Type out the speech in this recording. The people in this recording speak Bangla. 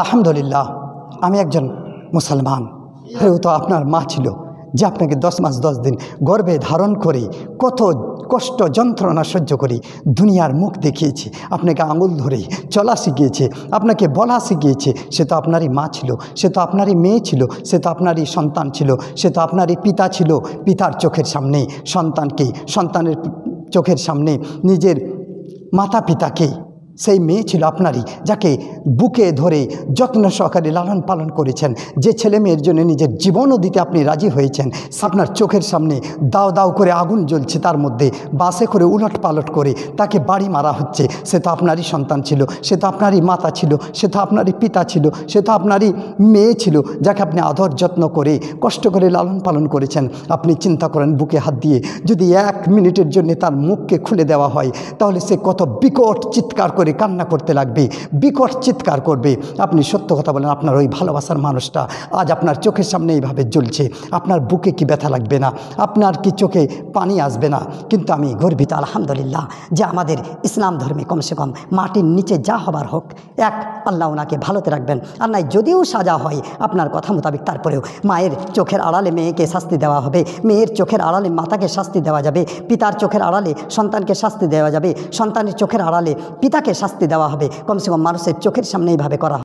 আলহামদুলিল্লাহ, আমি একজন মুসলমান। ও তো আপনার মা ছিল যে আপনাকে 10 মাস 10 দিন গর্ভে ধারণ করে কত কষ্ট যন্ত্রণা সহ্য করে দুনিয়ার মুখ দেখিয়েছে, আপনাকে আঙুল ধরে চলা শিখিয়েছে, আপনাকে বলা শিখিয়েছে। সে তো আপনারই মা ছিল, সে তো আপনারই মেয়ে ছিল, সে তো আপনারই সন্তান ছিল, সে তো আপনারই পিতা ছিল। পিতার চোখের সামনে সন্তানকে, সন্তানের চোখের সামনে নিজের মাতা পিতাকে, সেই মেয়ে ছিল আপনারই, যাকে বুকে ধরে যত্ন সহকারে লালন পালন করেছেন, যে ছেলে মেয়ের জন্য নিজের জীবনও দিতে আপনি রাজি হয়েছেন। আপনার চোখের সামনে দাও দাও করে আগুন জ্বলছে, তার মধ্যে বাসে করে উলট পালট করে তাকে বাড়ি মারা হচ্ছে। সে তো আপনারই সন্তান ছিল, সে তো আপনারই মাতা ছিল, সে তো আপনারই পিতা ছিল, সে তো আপনারই মেয়ে ছিল, যাকে আপনি আদর যত্ন করে কষ্ট করে লালন পালন করেছেন। আপনি চিন্তা করেন, বুকে হাত দিয়ে যদি 1 মিনিটের জন্য তার মুখকে খুলে দেওয়া হয়, তাহলে সে কত বিকট চিৎকার করে কান্না করতে লাগবে, বিকট চিৎকার করবে। আপনি সত্য কথা বলেন, আপনার ওই ভালোবাসার মানুষটা আজ আপনার চোখের সামনে এইভাবে জ্বলছে, আপনার বুকে কি ব্যথা লাগবে না? আপনার কি চোখে পানি আসবে না? কিন্তু আমি গর্বিত আলহামদুলিল্লাহ যে আমাদের ইসলাম ধর্মে কমসে কম মাটির নিচে যা হবার হোক, এক আল্লাহ ওনাকে ভালোতে রাখবেন। আর নাই যদিও সাজা হয় আপনার কথা মোতাবেক, তারপরেও মায়ের চোখের আড়ালে মেয়েকে শাস্তি দেওয়া হবে, মেয়ের চোখের আড়ালে মাতাকে শাস্তি দেওয়া যাবে, পিতার চোখের আড়ালে সন্তানকে শাস্তি দেওয়া যাবে, সন্তানের চোখের আড়ালে পিতাকে শাস্তি দেওয়া হবে। কমসে কম মানুষের চোখের সামনে এইভাবে করা